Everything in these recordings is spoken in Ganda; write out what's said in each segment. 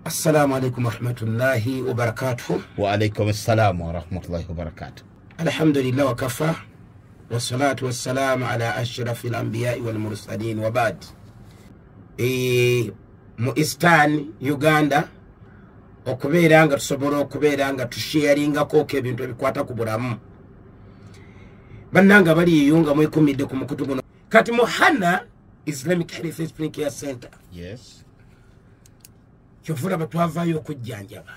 السلام عليكم ورحمة الله وبركاته. وعليكم السلام ورحمة الله وبركاته. الحمد لله وكفى والصلاة والسلام على أشرف الأنبياء والمرسلين وبعد. mu Eastern Uganda okubeera nga tusobola okubeera nga tusharingako ebintu ebikwata ku bulamu bannanga baliyunga mu 10 ku mukutu guno kati Muhana Islamic Health Spring Care Center. Yes. Kyovula batwavayo okujjanjaba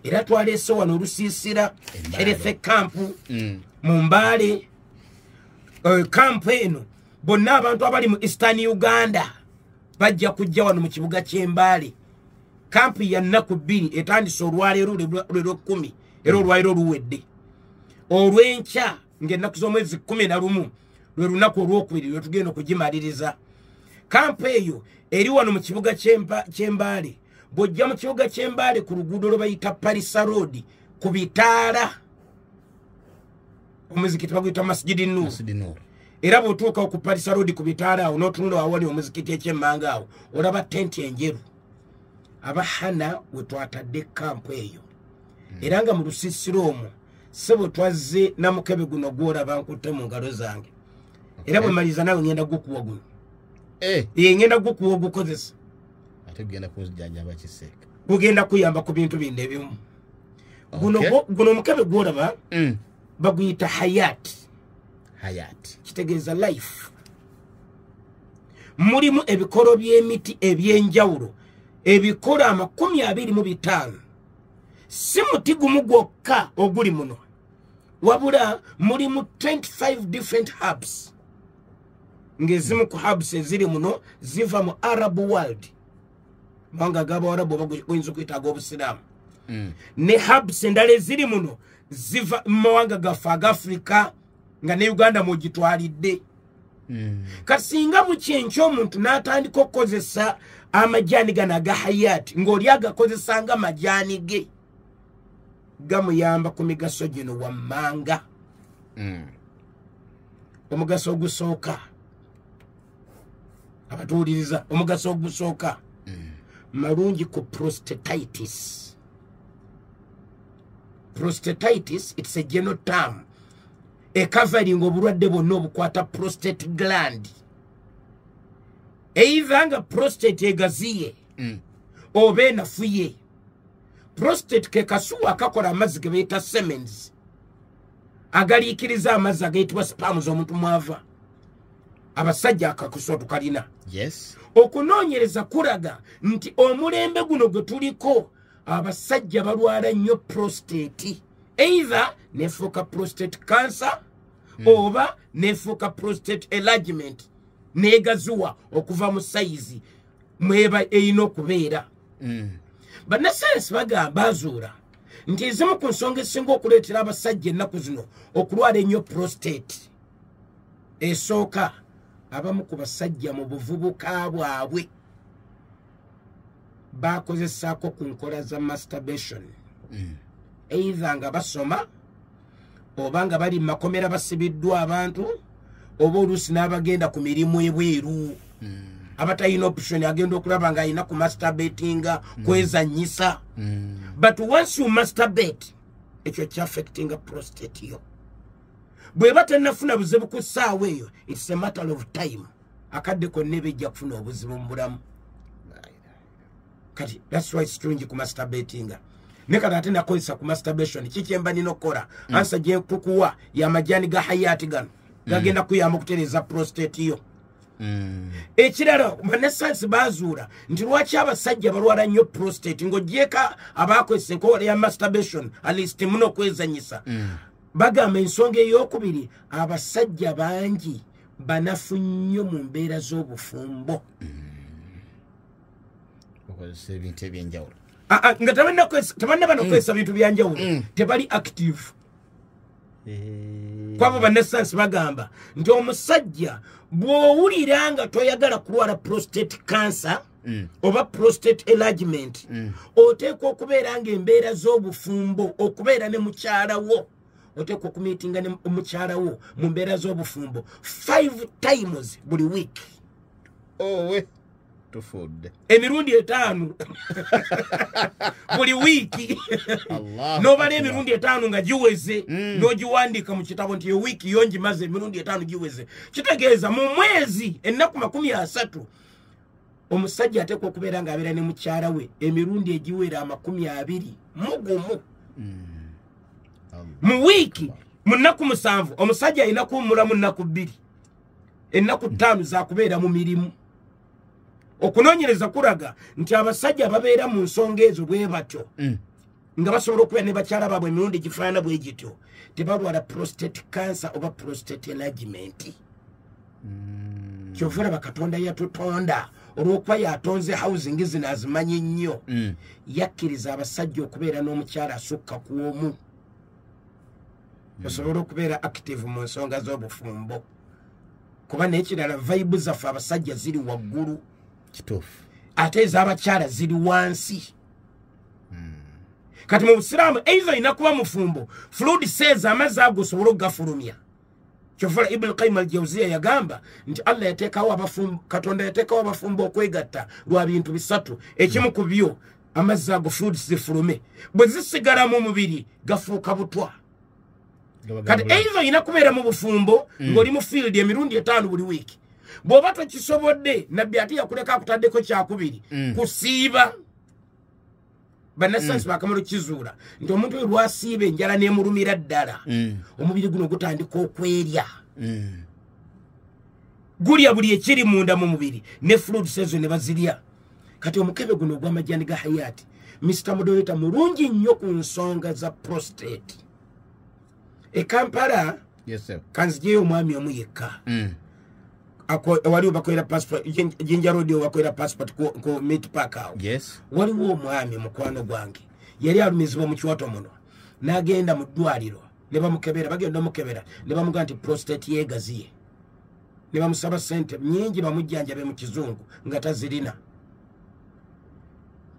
era twaleese wano olusiisira health camp mu Mbale. Camp eno bonna abantu abali mu Eastern Uganda bajja kujja wano mu kibuga ky'Embale. Camp ya nnaku 2 etandise olwaleero lwero 10 era olwaleero luwedde olw'enkya ng'ennaku z'omwezi 11 lwe lunaku olwokubiri lwe tugenda okugimaliriza. Camp eyo eri wano mu kibuga ky'Embale. Bw'ojja mu kibuga ky'Embale ku luguudo lwe bayita Parisa Road ku bitaala omuzikiti baguyita Masjidi Nur. Era bw'otuuka ku Parisa Road ku bitaala awo n'otunula awali omuzikiti eky'emmanga awo olaba tenti enjeru. Abahana we twatadde camp eyo era nga mu lusiisiro omwo sebo twazze namukebe guno gw'olaba nkutte mu ngalo zange era bwe maliza nawe ngenda gukuwa guno ngenda gukuwa ogukozesa ate genda kujjanjaba kiseeka gugenda kuyamba ku bintu bindi ebimu. Guno omukebe gw'olaba baguyita Hayat. Kitegeeza life. Mulimu ebikolo by'emiti ebyenjawulo ebikola 25. Si muti gumu gwokka oguli muno wabula mulimu 25 different herbs. Ng'ezimu ku herbs eziri muno ziva mu Arab world manga gaba Arabu baguyinza okuyita ag'Obusiraamu. Ne herbs endala eziri muno ziva mu mawanga gaffe ag'Afrika nga ne Uganda mugitwalidde. Kasinga bukyenkya omuntu n'atandika okukozesa amajaani gano aga Hayat ng'oli agakozesa nga majaani ge gamuyamba ku migaso gino wammanga. Omugaso ogusooka abatuuliriza, omugaso ogusooka malungi ku prostatitis. Prostatitis, it's a general term covering obulwadde bwonna obukwata prostate gland. Either nga prostate egaziye oba enafuye. Prostate ke kasuwa akakola amazzi ge bayita semens agaliikiriza amazzi agayitibwa sperms omuntu mwava. Abasajja akakuso tukalina. Yes. Okunoonyereza kulaga nti omulembe guno gwe tuliko abasajja balwala nnyo prostate. Either nefuuka prostate cancer oba nefuuka prostate enlargement negazuwa okuva mu size mweba eyina okubeera. Bannasayansi bagamba azuula nti ezimu ku nsonga ezisinga okuleetera abasajja ennaku zino okulwala ennyo prostate esooka abamu ku basajja mu buvubuka bwabwe bakozesaako ku nkola za masturbation. Either nga basoma oba nga bali mu makomera basibiddwa abantu oba oluusi n'abagenda ku mirimu ebweru abatalina option agenda okulaba nga alina ku masturbatinga kwezanyisa. But once you masturbate ekyo kyaffectinga prostate yo. Bweba tennafuna buzibu ku ssaawa eyo it's a matter of time akadde konna ebijja kufuna obuzibu mu bulamu. Kati that's why it's strange ku masturbatinga. Nekada ate nakozesa ku masturbation kikyemba nina okukola ansa gye tukuwa ya majaani ga Hayat gano gagenda kuyamba okutereeza prostate yo. Ekirala bannasayansi bazuula nti lwaki abasajja balwala nnyo prostate ng'ogyeka abaakozesa enkola ya masturbation at least muno okwezanyisa. Bagamba ensonga ey'okubiri abasajja bangi banafu nnyo mu mbeera z'obufumbo. Okozesa ebintu ebyenjawulo. Nga tabanna banokozesa bintu byanjawulo tebali active. Kwabo bannasayansi bagamba nti omusajja bw'owulira nga toyagala kulwala prostate cancer oba prostate enlargement oteekwa okubeera nga embeera z'obufumbo okubeera ne mukyalawo oteekwa okumiitinga ne mukyalawo mu mbeera z'obufumbo 5 times buli week. tufudde emirundi 5 buli wiiki nobala emirundi 5 nga giweze n'ogiwandika mu kitabo nti ewiiki yongimaze emirundi 5 giweze kitegeeza mu mwezi ennaku 30 omusajja ateekwa okubeera ng'abeera ne mukyala we emirundi egiwera 20 mugumu mu wiiki mu nnaku 7 omusajja alina kuwummulamu nnaku 2 ennaku 5 zakubeera mu mirimu okunoonyereza kulaga nti abasajja babeera mu nsonga ezo bwe batyo nga basobola okubeera ne bakyala baabwe emirundi gifaanana bwe gityo tebalwala prostate cancer oba prostate enlargement kyova olaba Katonda yatutonda olw'okuba yatonze housing zino azimanyi nnyo yakkiriza abasajja okubeera n'omukyala asukka ku omu basobole okubeera active mu nsonga z'obufumbo kuba n'ekirala vibe zaffe abasajja ziri waggulu kituufu ate ez'abakyala ziri wansi kati mu busiraamu eiza olina kuba mufumbo fluid says amazzi ago osobola okugafulumya kyovula Ibn Qayyim al-Jawziyya yagamba nti Allah yateekawo abafumbo Katonda yateekawo abafumbo okwegatta lwa bintu bisatu ekimu ku byo amazzi ago fluids zifulume bwe zisigala mu mubiri gafuuka butwa kati eiza olina kubeera mu bufumbo ng'oli mu field emirundi 5 buli wiiki bw'oba tokisobodde nabbi ate yakuleka akutaddeko kyakubiri kusiiba bannasayansi bakamala kizuula nti omuntu oyo lwasiiba enjala n'emulumira ddala omubiri guno gutandika okwerya gulya buli ekiri munda mu mubiri ne fluids ezo ne bazirya kati omukebe guno ogw'amajjani ga hayati Mr. Modoleta mulungi nnyo ku nsonga za prostate e Kampala kanzijeyo omwami omu yekka waliwo bakolera passport Jinja Road bakolera passport ku Meat Park awo waliwo omwami mukwano gwange yali alumizibwa mu kiwato muno n'agenda mu ddwaliro ne bamukebera bagenda omukebera ne bamugamba nti prostate yeegaziye ne bamusaba ssente nnyingi bamujjanjabe mu kizungu nga tazirina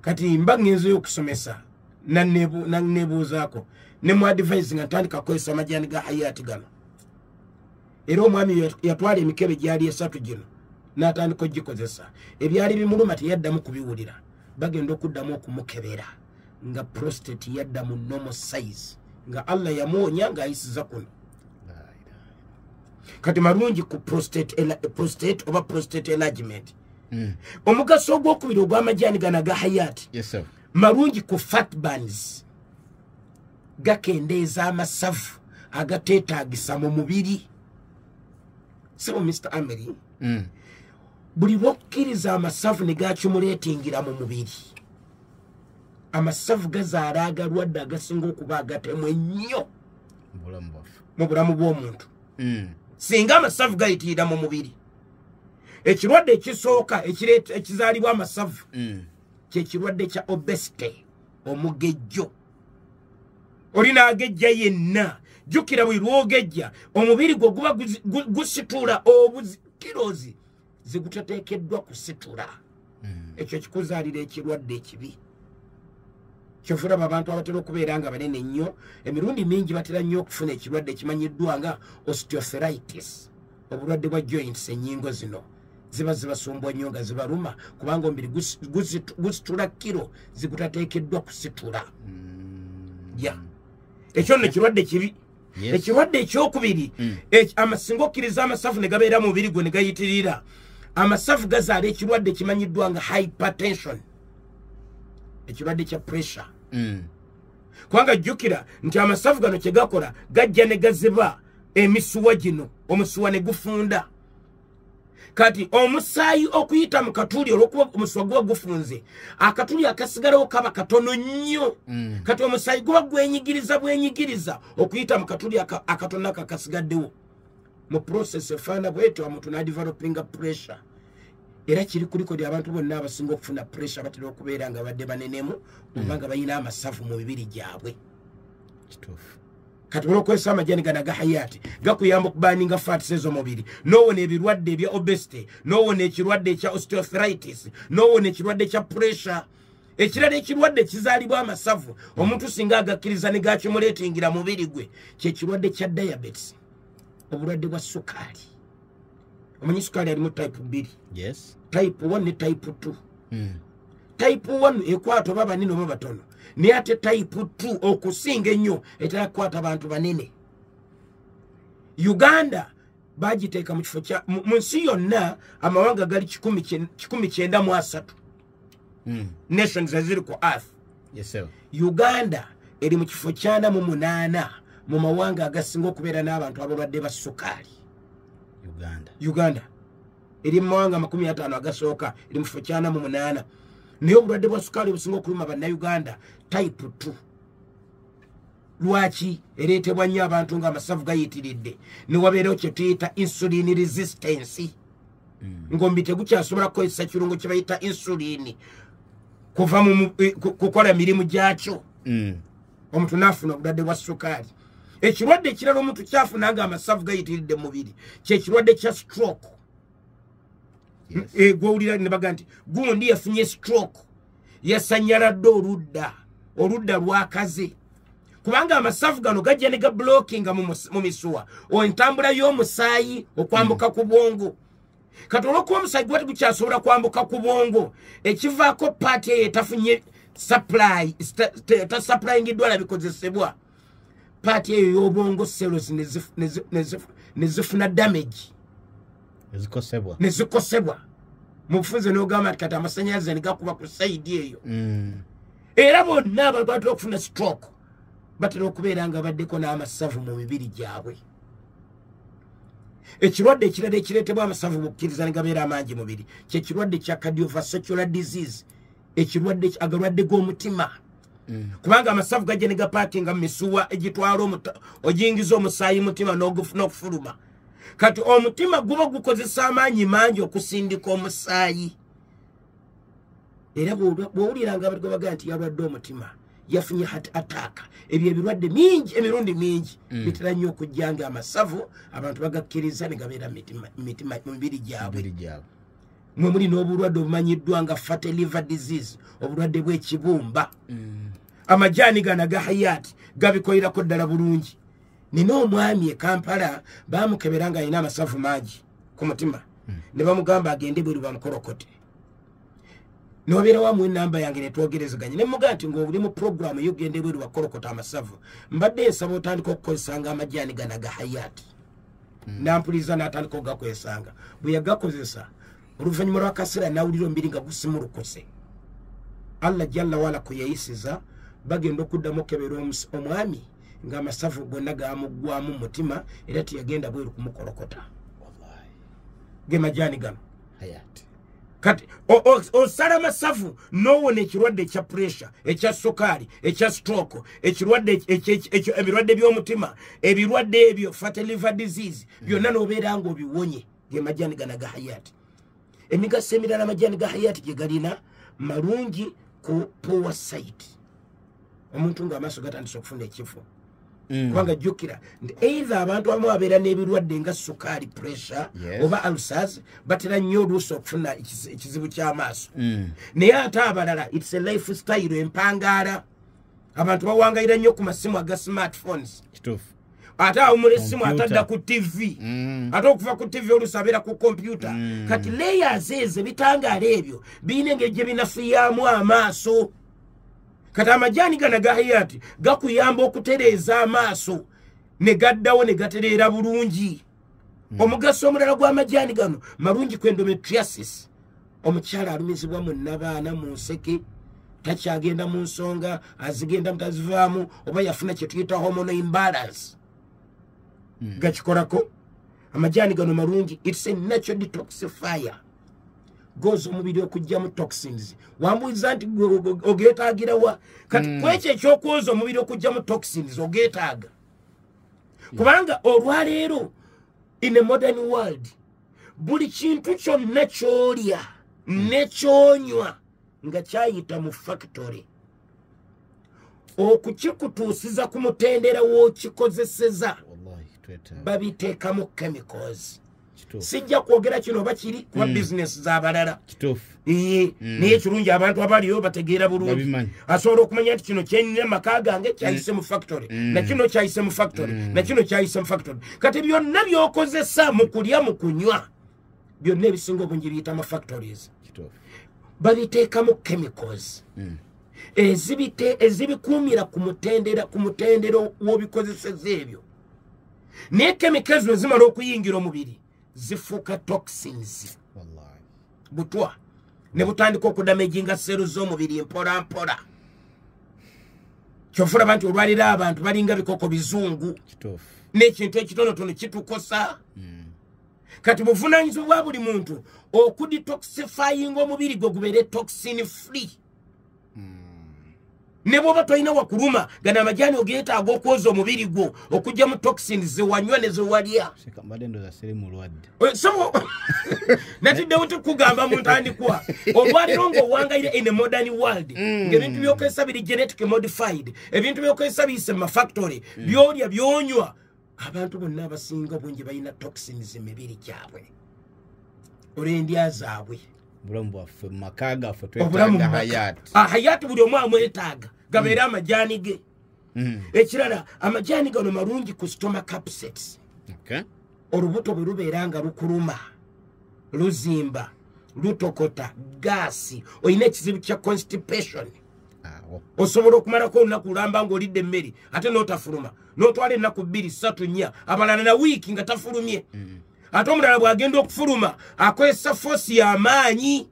kati mba ngenzeyo okusomesa nanneebuuzaako ne mu advise nga ntandika kukozesa amajjani ga hayati gano era omwami yatwala emikebe gyali 3 gino n'atandika ogikozesa ebyali bimuluma teyaddamu kubiwulira bagenda okuddamu okumukebera nga prostate yadda mu normal size nga Allah yamuwonya ng'ayisiza kuno kati marungi ku prostate oba prostate enlargement omugaso ogwokubiri ogw'amajjani gano ga hayati marungi ku fat burns gakendeeza amasavu agateetaagisa mu mubiri so Mr. Ameri buli lwokkiriza amasavu ne gakimulatingira mu mubiri amasavu gazaala agalwadde agasinga okuba agatemu ennyo mu bulamu bw'omuntu singa amasavu gayitirira mu mubiri ekirwadde ekisooka ekizaalibwa amasavu kyekirwadde kya obesity omugejjo olina agejja yenna jukira buli lwogejja omubiri gwo guba gusitula obukirozi zigutateekeddwa kusitula ekyo kikuzaalira ekirwadde ekibi kyovulaba abantu abatera okubeera nga banene nnyo emirundi mingi batera nnyo okufuna ekirwadde ekimanyiddwa nga osteoarthritis obulwadde bwa joints ennyingo zino ziba zibasumbwa nnyo nga zibaluma kubanga omubiri gusitula kiro zigutateekeddwa kusitula ekyo nno kirwadde kibi ekirwadde ekyokubiri amasinga okkiriza amasavu ne gabeera mu mubiri gwe ne gayitirira amasavu gazaala ekirwadde kimanyiddwa nga hypertension ekirwadde kya pressure kubanga jjukira nti amasavu gano kye gakola gajja ne gaziba emisuwa gino omusuwa ne gufunda kati omusaayi okuyita mu katuli olw'okuba omusuwa guba gufunze akatuli akasigalawo kaba katono nnyo kati omusaayi guba bwenyigiriza okuyita mu katuli akatono ako akasigaddewo mu process efaana bwetyo omuntu n'adevelopinga pressure era kiri kulikodi abantu bonna abasinga okufuna pressure batera okubeera nga badde banenemu oba nga balina amasavu mu mibiri gyabwe kituufu kati olwokozesa amajjani gano aga hayati gakuyamba okubaninga fats ez'omubiri n'owona ebirwadde ebya obesity n'owona ekirwadde ekya osteoarthritis n'owona ekirwadde ekya pressure ekirala ekirwadde kizaalibwa amasavu omuntu singa agakkiriza ne gakimuleetingira mubiri gwe kyekirwadde kya diabetes obulwadde bwa sukaali omanyi sukali alimu type 2 Yes. type 1 ne type 2 type 1 ekwata oba banene oba batono naye ate type 2 okusinga ennyo eterakwata bantu banene. Uganda bagiteeka mu kifo kya mu nsi yonna amawanga gali 193 nations eziri ku earth. Yes sir. Uganda eri mu kifo kya 48 mu mawanga agasinga okubeera n'abantu abalwadde ba sukaali. Uganda eri mu mawanga 50 agasooka eri mu kifo kya 48 naye obulwadde bwa sukaali businga okuluma bannayuganda type 2. Lwaki ereetebwa nnyo abantu ng'amasavu gayitiridde ne wabeerawo kye tuyita insulin resistance. Ngombi tegukyasobola kukozesa kirungo kye bayita insulin kuva mu kukola mirimu gyakyo. Omuntu n'afuna obulwadde bwa sukaali. Ekirwadde ekirala omuntu kyafuna ng'amasavu gayitiridde mu mubiri kyekirwadde kya stroke. Gwowulira ne baga nti gundi yafunye stroke yasanyaladde oludda lwakaze. Kubanga amasavu gano gajja ne ga blockinga mu misuwa entambula y'omusaayi okwambuka ku bwongo. Kati olw'okuba omusaayi gwati gukyasobola kwambuka ku bwongo ekivaako paati eyo etafunye tasuplayingiddwa labikozesebwa paati eyo y'obwongo cells ne zifuna damage nezikosebwa mu bufunze n'ogamba nti kati amasanyalaze ne gakuba ku sayidi eyo. Era bonna abalwadde okufuna stroke batera okubeera nga baddeko n'amasavu mu mibiri gyabwe. Ekirwadde ekirala ekireetebwa amasavu mu kukkiriza ne gabeera amangi mu mubiri kyekirwadde kya cardiovascular disease, agalwadde g'omutima. Kubanga amasavu gajja ne gapaakinga mu misuwa egitwala ogiyingiza omusaayi mutima n'okufuluma. Kati omutima guba gukozesa amaanyi mangi okusindika omusaayi. Era bw'owuliranga abantu baga nti yalwadde omutima yafunye heart attack ebyo ebirwadde mingi emirundi mingi bitera nnyo okujjanga amasavu abantu bagakkiriza ne gabeera mitima mu mibiri gyabwe. Mwe muli n'obulwadde obumanyiddwa nga fatty liver disease obulwadde bw'ekibumba. Amajaani gano aga hayati gabikolerako ddala bulungi. Nina omwami e Kampala baamukebera nga alina amasavu mangi ku mutima ne bamugamba agende bweru bamukolokote. Nobeera wamu enamba yange ne twogerezeganye ne mugamba nti ng'oli mu programu y'ogende bweru bakolokota amasavu mbadde nsaba otandika okukozesanga amajaani gano aga hayati. Nampuliza n'atandika okugakozesanga. Bwe yagakozesa oluvannyuma lw'akaseera n'awulira omubiri nga gusimulukuse. Allah jalla wala kwe yayisiza bagenda okuddamu okebera omwami ng'amasavu gonna gamuggwamu mu mutima era teyagenda bweru kumukolokota. Ge majaani gano hayati. Kati osala amasavu n'owona ekirwadde ekya pressure, ekya sukaali, ekya stroke, ebirwadde by'omutima, ebirwadde ebyo fatty liver disease byonna n'obeera ng'obiwonye. Ge majaani gano ga hayati. Emigaso emirala amajaani ga hayati gye galina malungi ku poor sight. Omuntu ng'amaaso gatandise okufuna ekifo. Kubanga jjukira nti either abantu abamu abeera n'ebirwadde nga sukaali pressure oba ulcers batera nnyo oluusi okufuna ekizibu ky'amaaso. Naye ate abalala it's a lifestyle empangaala. Abantu bawangayira nnyo ku masimu aga smartphones. Ate awo muli essimu atadda ku TV. Ate okuva ku TV oluusi abeera ku kompyuta. Kati layers ezo ebitangaala ebyo birina engeri gye binafuyamu amaaso. Kati amajaani gano ga hayati gakuyamba okutereeza amaaso ne gaddawo ne gatereera bulungi. Omugaso omulala gw'amajaani gano malungi ku endometriosis. Omukyala alumizibwa mu nnabaana mu nseke takyagenda mu nsonga azigenda mutazivaamu oba yafuna kye tuyita hormonal imbalance. Gakikolako amajaani gano malungi. It's a natural detoxifier. Gozo omubiri okujjamu toxins. Wambuuza nti ogeetaagira wa? Kati kwekyo ekyokwoza omubiri okujjamu toxins ogeetaaga. Kubanga olwaleero in a modern world buli kintu kyonna ky'olya ne ky'onywa nga kyayita mu factory. Okukikutuusiza ku mutendera w'okikozeseza babiteekamu chemicals. Sijja kwogera kino oba kiri kuba business z'abalala. Naye ekirungi abantu abaliyo bategeera bulungi. Asobola okumanya nti kino kyenina amaka gange kyayise mu factory, na kino kyayise mu factory, na kino kyayise mu factory. Kati byonna by'okozesa mu kulya mu kunywa byonna ebisinga obungi biyita ama factories Kituufu. babiteekamu chemicals ezibikuumira ku mutendera w'obikozeseza ebyo naye chemicals bwe zimala okuyingira omubiri zifuuka toxins Wallahi. butwa ne butandika okudamaginga seero z'omubiri mpola mpola kyofulaba nti olwaliro abantu balinga bikoko bizungu Kituufu. n'ekintu ekitonotono kitukosa kati buvunaanyizibwa bwa buli muntu okudetoxifyinga omubiri gwe gubeere toxin free ne bwoba tolina wakuluma gana amajaani ogeetaaga okwoza omubiri gwo okugyamu toxin zewanywa ne zewalya Mbadde ndowooza siri mulwadde. so natiddewo tukugamba mu ntandikwa olwaliro ng'owangaire in a modern world ng'ebintu byokozesa biri genetic modified ebintu byokozesa biyise mu mafactory byolya byonywa abantu bonna abasinga bungi balina toxins emibiri gyabwe olw'endya zaabwe Obulamu bwaffe mu maka gaffe obulamu twetaaga hayati. hayati buli omu amwetaaga gabeere amajaani ge ekirala amajaani gano malungi ku stomach upsets Okay. olubuto bwe lubeera nga lukuluma luzimba lutokota gaasi olina ekizibu kya constipation Awo. osobola okumalako olunaku lulamba ng'olidde emmere ate n'otafuluma n'otwala ennaku 2-3-4 abalala na wiiki nga tafulumye ate omulala bw'agenda okufuluma akozesa foosi y'amaanyi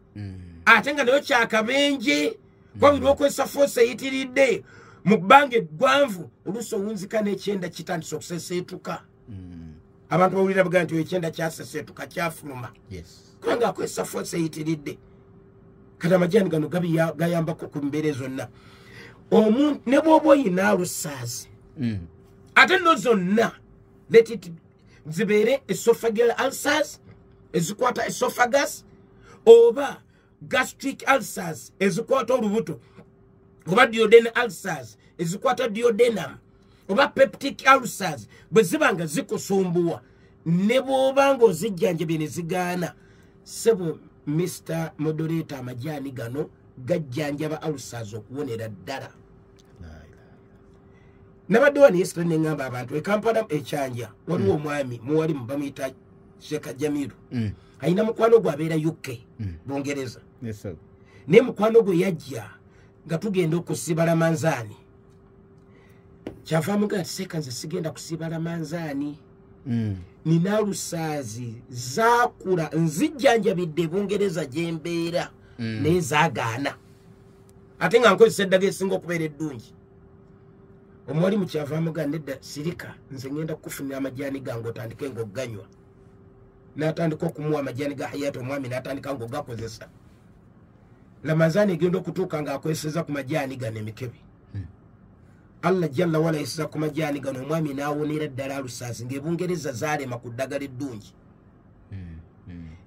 ate nga nayo kyakabenje kwabiri okozesa foosi eyitiridde mu bbanga eggwanvu oluusi owunzika n'ekyenda kitandisa okuseseetuka abantu bawulira bagaa nti ekyenda kyaseseetuka kyafuluma Yes. kubanga akozesa foosi eyitiridde kati amajaani gano gayambako ku mbeere zonna ne bw'oba oyina alusaazi ate no zonna zibeere esophageal ulcers ezikwata esophagus oba gastric ulcers ezikwata olubuto oba duodenal ulcers ezikwata duodenum oba peptic ulcers bwe ziba nga zikusumbuwa ne bw'oba nga ozijjanjabye ne zigaana sebo Mr. Moderator amajaani gano gajjanjaba ulcers okuwonera ddala nabadde wano yesterday neŋŋamba abantu ekampala ekyanja waliwo omwami muwalimu bamuyita Sheikh Jamiru alina mukwano gwe abeera UK Bungereza Yes, sir. naye mukwano gwe yajja nga tugenda okusiba lamanzaani kyava mugaa ti Seeka nze sigenda kusiba lamanzaani nina lusaazi zaakula nzijjanjabidde Bungereza gye mbeera naye zaagaana ate nga nkozesa eddagala esinga okubeera eddungi omuwali mukyava amugaa nedda sirika nze ngenda kukufunira amajaani gange otandike ng'oganywa n'atandika okumuwa amajaani ga hayati omwami n'atandika ng'ogakozesa lamazaani egenda okutuuka ng'akozeseza ku majaani gano emikebi Allah jalla wala yasiza ku majaani gano omwami n'awonera ddala alusaazi ng'Ebungereza zaalema ku ddagala eddungi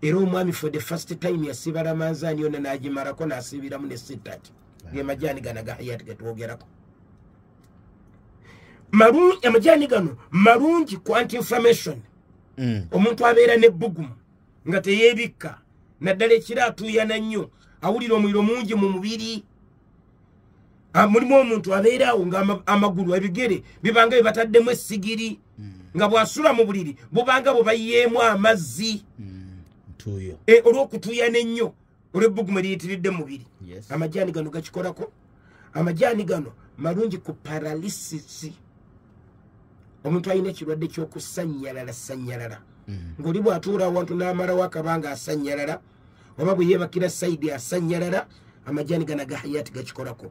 era omwami for the first time yasiba lamanzaani yonna n'agimalako n'asiibiramu ne sitati ng'emajaani gano ga hayati getwogerako amajaani gano malungi ku anti-inflammation omuntu abeera n'ebbugumu nga teyeebikka naddala ekiro atuuyana nnyo awulira omuliro mungi mu mubiri mulimu omuntu abeeraawo nga amagulu ebigere bibanga bibataddemu essigiri nga bw'asula mu buliri bubanga bwe bayiyeemu amazzi olw'okutuuyana ennyo olw'ebbugumu eriyitiridde mu mubiri amajaani gano gakikolako amajaani gano malungi ku paralisisi omuntu alina ekirwadde ky'okusanyalala ng'oli bw'atuula awantu n'amalawo akabanga asanyalala oba bwe yeebakira sayidi asanyalala amajaani gano ga hayati gakikolako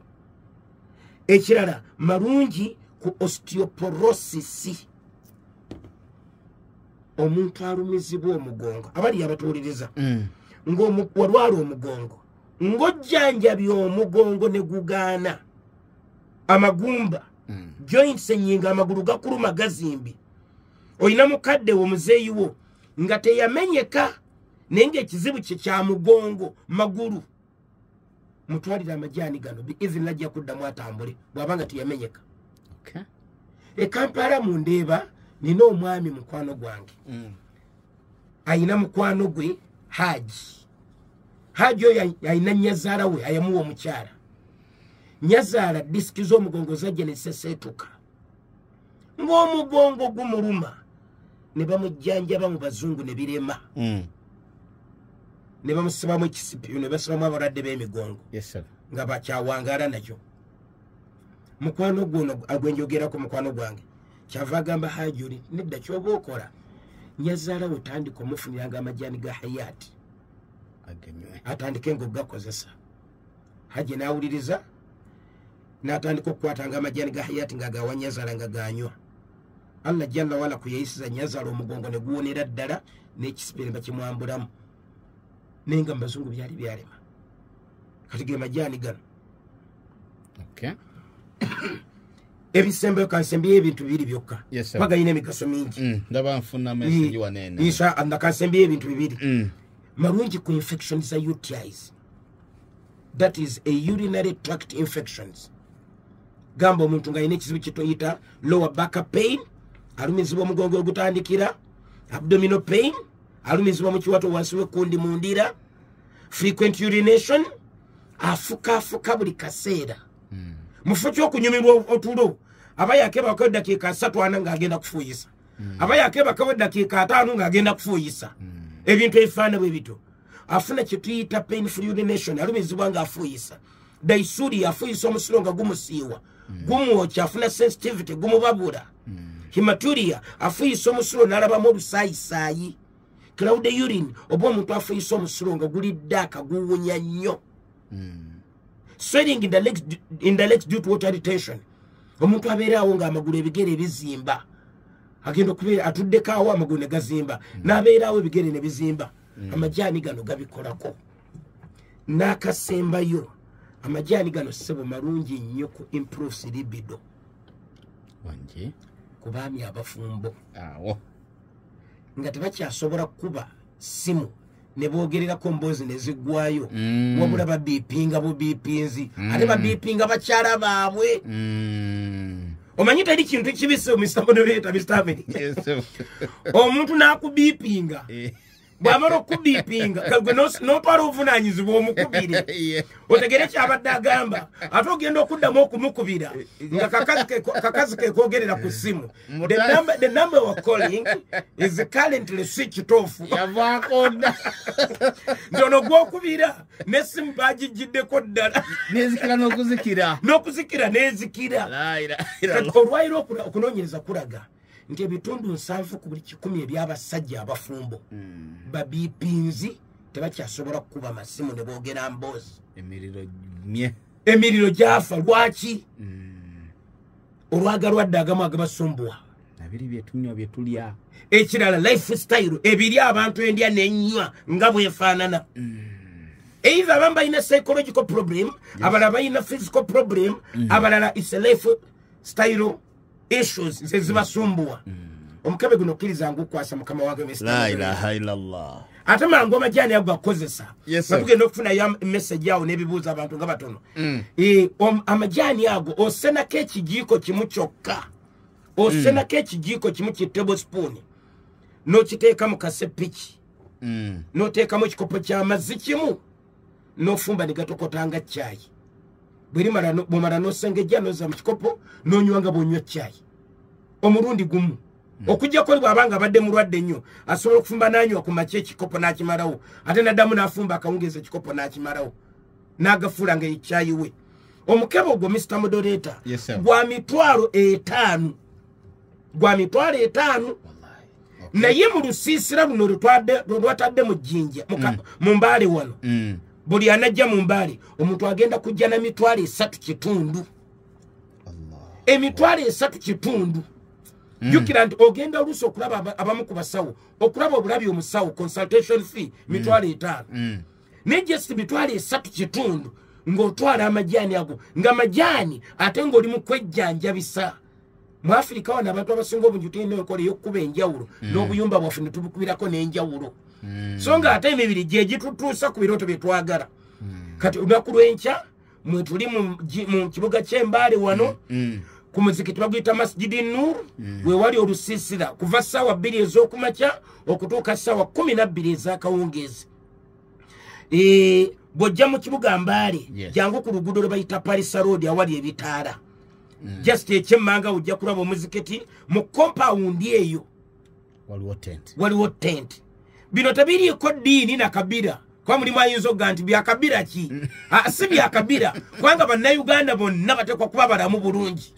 ekirala malungi ku osteoporosis omuntu alumizibwa omugongo abali abatuuliriza ng'owalwala omugongo ng'ojjanjabya omugongo ne gugaana amagumba joints ennyinga amagulu gakuluma gazimbi olina mukadde wo muzeeyi wo nga teyamenyeka naye ng'ekizibu kye kya mugongo magulu mutwalire amajaani gano biizini ajja kuddamu atambule bw'aba nga teyamenyeka ekampala mu ndeeba nina omwami mukwano gwange ayina mukwano gwe haji oyo ayina nnyazaala we ayamuwa omukyala nyazaala disiki z'omugongo zajja ne seseetuka ng'omugongo gumuluma ne bamujjanjaba mu bazungu ne birema ne bamusibamu ekisipi ne basibamu abalwadde b'emigongo nga bakyawangala nakyo mukwano guno agwenjogerako mukwano gwange kyava agamba Hajuri nedda kyoba okola nyazaala otandika omufuniranga amajaani ga hayati atandike ng'ogakozesa Haji n'awuliriza n'atandika okukwatanga amajaani ga hayati ng'agawa nyazaala nga ganywa Allah jalla wala kuyayisiza nyazaala omugongo ne guwonera ddala n'ekisipi ne bakimwambulamu naye nga mu bazungu byali byalema kati ge majaani gano ebisembeyo kansembyeyo ebintu bibiri byokka bagayina emigaso mingi ndaba nfuna message wanene isa andakansembyeyo ebintu bibiri marungi ku infections za UTIs, that is a urinary tract infections. Gamba omuntu nga alina ekizibu kitoyita lower back pain, alumizibwa omugongo ogutandikira, abdominal pain, alumizibwa mu kiwato wansi w'ekkundi mu ndira, frequent urination, afuka buli kaseera. Mufu ky'okunyumirwa otulo, aba yakebako eddakiika 3 ng'agenda kufuuyisa, aba yakebako eddakiika 5 ng'agenda kufuuyisa. Ebintu ebifaana bwe bito. Afuna kye tuyita painful urination, alumizibwa ng'afuuyisa. Daisuri afuuyisa omusiro nga gumusiiwa, gumwokya, afuna sensitivity, gumubabula. Hematuria afuuyisa omusiro n'alabamu olusaayisaayi. Cloud urine, oba omuntu afuuyisa omusiro nga gulidde akaguwunya nnyo. Swelling in the legs due to water retention. Omuntu abeerawo ng'amagulu ebigere bizimba. Agenda okubeera atuddeko awo amagulu ne gazimba. N'abeerawo ebigere ne bizimba. Amajaani gano gabikolako. N'akasembayo. Amajaani gano ssebo marungi nnyo ku improves libido. Wangi? Ku baami abafumbo. Awo. Nga tebakyasobola kuba simu. Ne boogererako mboozi ne ziggwayo. Wabula babiipinga bubiipinzi. Ate babiipinga bakyala baabwe. Omanyi teri kintu kibise Mr. Moderator, Mr. Amini. Omuntu n'akubiipinga. Bw'amala okubiipinga, n'otwala obuvunaanyizibwa omukubire. Otegere kyabadde agamba. Ate ogenda okuddamu okumukubira. Nga kakazi ke koogerera ku ssimu. The number we're calling is currently switched off. Yavaakonda. Ndono gw'okubira n'essimu baagijjiddeko ddala. N'ezikira n'okuzikira. N'okuzikira n'ezikira. Olwayiro okunoonyereza kulaga nti ebitundu 7 ku buli 100 eby'abasajja abafumbo babiipinzi tebakyasobola kukuba masimu ne boogera mboozi. Emiriro gyafa. Lwaki? Olwagalwadde agamu agabasumbuwa. Nabiri byetunywa byetulya. Ekirala lifestyle ebiri abantu endya n'ennywa nga bwefaanana. Either abamu balina psychological problem, abalala balina physical problem, abalala is a lifestyle issues zezibasumbuwa. Omukebe guno kkiriza ngukwasa mukama wange Mr. La ilaha illallah. Ate mangu amajaani ago akozesa. Nga tugenda okufuna ya message yawo n'ebibuuzo abantu nga batono. Amajaani ago osenako ekijiiko kimu kyokka. Osenako ekijiiko kimu ki tablespoon. N'okiteeka mu kasepiki. N'oteekamu ekikopo ky'amazzi kimu. N'ofumba ne gatokotanga caayi. Bw'omala n'osengejja n'oza mu kikopo n'onywa nga bw'onywa caayi. Omulundi gumu. Okujjako oli bw'aba nga abadde mulwadde nnyo asobola okufumba n'anywa ku makya ekikopo n'akimalawo. Ate n'addamu n'afumba akawungeeza ekikopo n'akimalawo. N'agafuula nga ekyayi we. Omukebe ogwo Mr. Moderator gwa mitwalo 5. Gwa mitwalo 5. Naye mu lusiisira luno lwatadde mu jjinja mu mbaale wano. Buli anajja mu mbaale omuntu agenda kujja na mitwalo 3.5. Emitwalo 3.5. Jukira nti ogenda oluusi okulaba abamu ku basawo, okulaba obulabi omusawo consultation fee mitwalo 5. Ne just mitwalo 3.5 ng'otwala amajaani ago nga majaani ate ng'oli mu kwejjanjabisa. Mu Afrika wano abantu abasinga obungi tulina enkola ey'okkuba enjawulo n'obuyumba bwaffe ne tubukubirako n'enjawulo. So nga ate emibiri gye gitutuusa ku birooto bye twagala. Kati olunaku lw'enkya mwe tuli mu kibuga ky'Embaale wano ku muzikiti baguyita Masjidi Nur, we wali olusiisira kuva ssaawa 2 ez'okumakya okutuuka ssaawa 12 ez'akawungeezi. Bw'ojja mu kibuga Mbaale jangu ku luguudo lwe bayita Palisa Road awali ebitaala. Just ekyemmanga ojja kulaba omuzikiti mu compound eyo waliwo tent. Bino tebiriiko ddiini na kabira. kwa mulimu ayinza oganti byakabira ki si byakabira kubanga bannayuganda bonna batekwa kuba balamu bulungi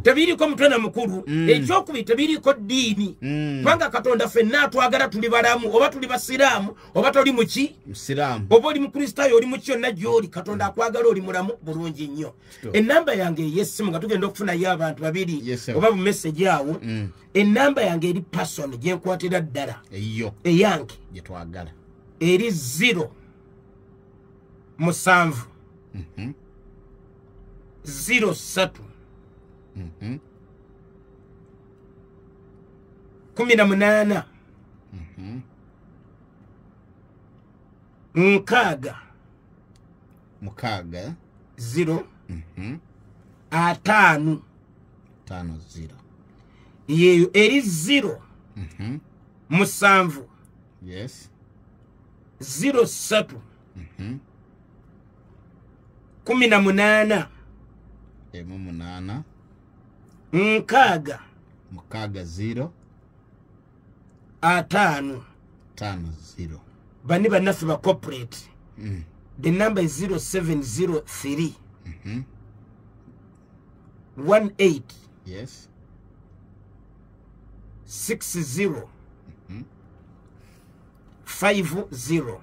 tebiriko mutona mukulu ekyokubiri tebiriko ddiini kubanga katonda ffenna atwagala tuli balamu oba tuli basiraamu oba toli muki musiraamu oba oli mukristaayo oli mu kyonna gy'oli katonda akwagala oli mulamu bulungi nnyo ennamba yange ey'essimu nga tugenda okufunayo abantu babiri oba bu message awo ennamba yange eri person gye nkwatira ddala eyange gye twagala eri 0 7 03 18 mukaaga 0 5 0 yeyo eri 0 7 yes 03 18 mukaaga 0 5 0 bani bannaffe ba corporate the number is 0703 18 yes 60 50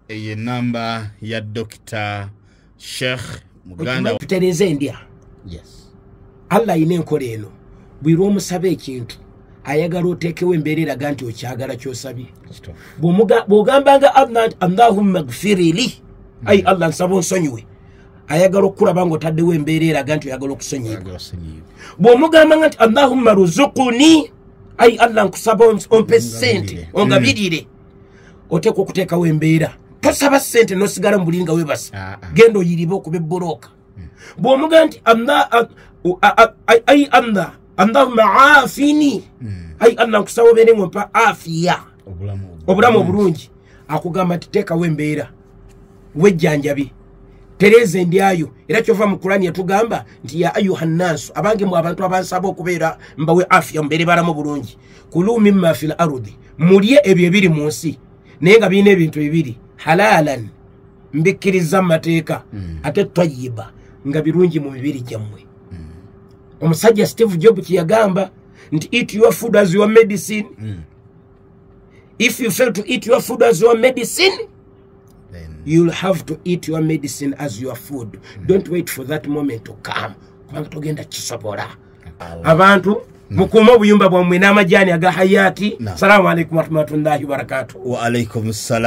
eye namba ya Dr. Sheikh Muganda tutereze ndya yes Allah ine enkola eno bwira omusaba ekintu ayagala oteekewo embeera eraga nti okyagala ky'osabye bw'ogambanga Allahumma gfiri li ayi Allah nsaba onsonyiwe ayagala okulaba ng'otaddewo embeera eraga nti oyagala okusonyiyibwa bw'omugambanga nti Allahumma ruzuquni ayi Allah nkusaba ompe ssente ongabirire oteekwa okuteekawo embeera tosaba ssente n'osigala mu buli nga webasa genda oyiribe okuba ebbulooka bw'omugamba nti ayi Allah Allahumma aafini ayi Allah nkusaba obeere ng'ompa afiya obulamu obulungi akugamba nti teekawo embeera wejjanjabi tereza endyayo era kyova mu Kurani yatugamba nti ya ayuhannaasu abange mu abantu abansaba okubeera mbawe afiya mbeere balamu bulungi kulu mimma fil ardi mulye ebyo ebiri mu nsi naye nga birina ebintu bibiri halalan mbikkiriza mu mateeka ate tayyiba nga birungi mu mibiri gyammwe omusajja Steve Jobs kyeyagamba nti eat your food as your medicine if you fail to eat your food as your medicine you'll have to eat your medicine as your food don't wait for that moment to come kubanga togenda kisobola abantu mukuuma obuyumba bwammwe n'amajjaani aga hayati salamu alaikum warahmatullahi wabarakatuh wa alaikum salam